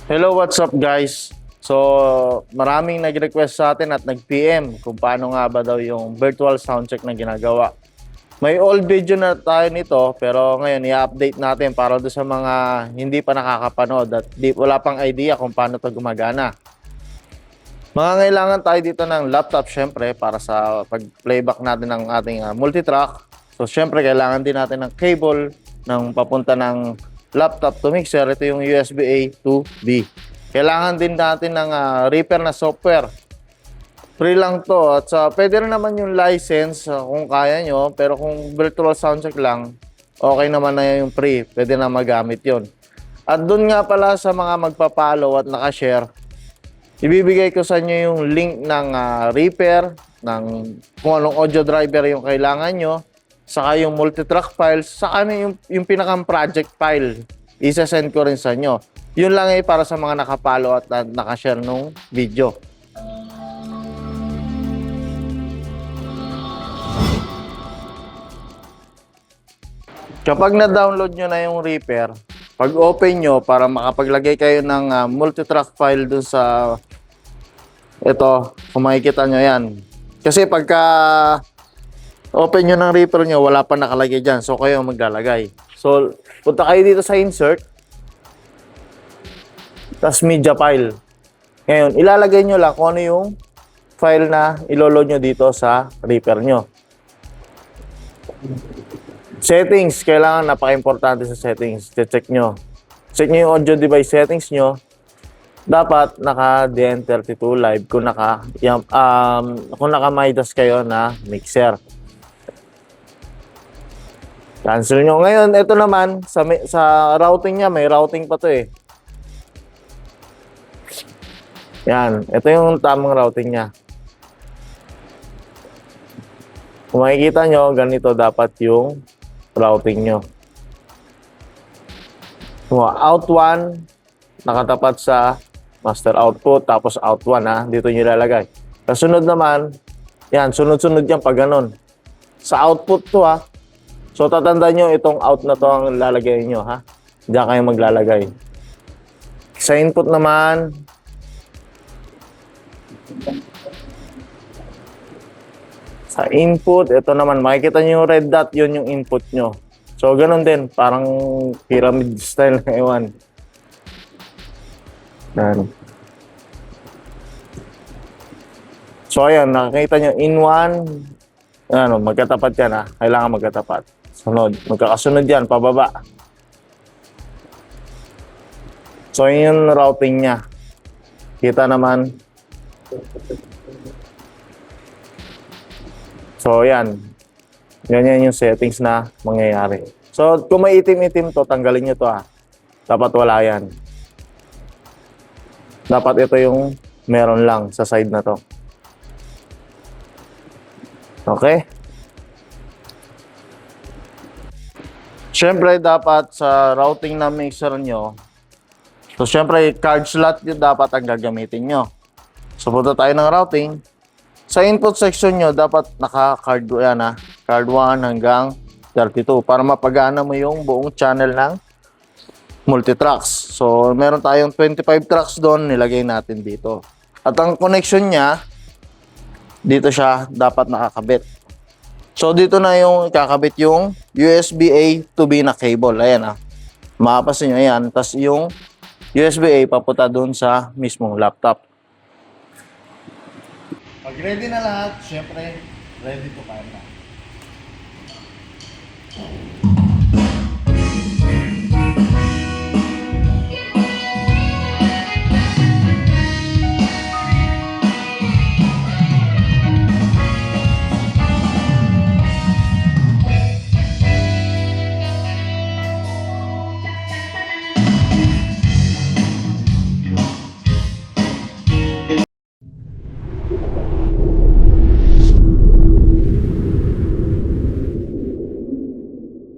Hello, what's up guys? So, maraming nag-request sa atin at nag-PM kung paano nga ba daw yung virtual soundcheck na ginagawa. May old video na tayo nito pero ngayon i-update natin para doon sa mga hindi pa nakakapanood at wala pang idea kung paano to gumagana. Mangangailangan tayo dito ng laptop syempre para sa pag-playback natin ng ating multitrack. So, syempre kailangan din natin ng cable ng papunta ng laptop to mixer. Ito yung USB-A to B. Kailangan din natin ng Reaper na software. Free lang to at pwede rin naman yung license kung kaya nyo, pero kung virtual soundcheck lang, okay naman na yung free. Pwede na magamit yon. At dun nga pala sa mga magpa-follow at nakashare, ibibigay ko sa inyo yung link ng Reaper, ng kung anong audio driver yung kailangan nyo, saka yung multitrack files, saka yung pinakang project file. Isa-send ko rin sa inyo. Yun lang para sa mga nakapalo at nakashare nung video. Kapag na-download nyo na yung Reaper, pag open nyo para makapaglagay kayo ng multitrack file dun sa ito, kung makikita nyo yan. Kasi pagka open nyo ng Reaper nyo, wala pa nakalagay dyan. So, kayo maglalagay. So, punta kayo dito sa insert. Tapos media file. Ngayon, ilalagay nyo lang kung ano yung file na iloload nyo dito sa Reaper nyo. Settings. Kailangan napaka-importante sa settings. Check nyo. Check nyo yung audio device settings nyo. Dapat naka DN32 live kung naka Midas kayo na mixer. Cancel nyo. Ngayon, ito naman, sa routing niya, may routing pa to eh. Yan. Ito yung tamang routing niya. Kung makikita nyo, ganito dapat yung routing nyo. Out 1, nakatapat sa master output, tapos out 1 ha. Dito nyo ilalagay. Kasunod naman, yan, sunod-sunod yan pag ganun. Sa output to ha. So, tatandaan nyo itong out na to ang lalagay nyo, ha? Diyan kayo maglalagay. Sa input naman, ito naman, makikita nyo yung red dot, yun yung input nyo. So, ganun din. Parang pyramid style na ewan. Yan. So, ayan, nakikita nyo in 1, magkatapat yan, ha? Kailangan magkatapat. Sunod. Magkakasunod yan, pababa. So, yun yung routing niya. Kita naman. So, yan. Ganyan yung settings na mangyayari. So, kung may itim-itim to, tanggalin nyo to, ha. Dapat wala yan. Dapat ito yung meron lang sa side na to. Okay? Siyempre, dapat sa routing na mixer nyo, so siyempre, card slot yun dapat ang gagamitin nyo. So, punta tayo ng routing. Sa input section nyo, dapat naka-card yan ha. Card 1 hanggang 32 para mapagana mo yung buong channel ng multitracks. So, meron tayong 25 tracks doon, nilagay natin dito. At ang connection niya, dito siya dapat nakakabit. So, dito na yung kakabit yung USB-A to B na cable. Ayan ah. Mapapansin nyo, ayan. Tapos yung USB-A papunta doon sa mismong laptop. Pag ready na lahat, syempre, ready to camera.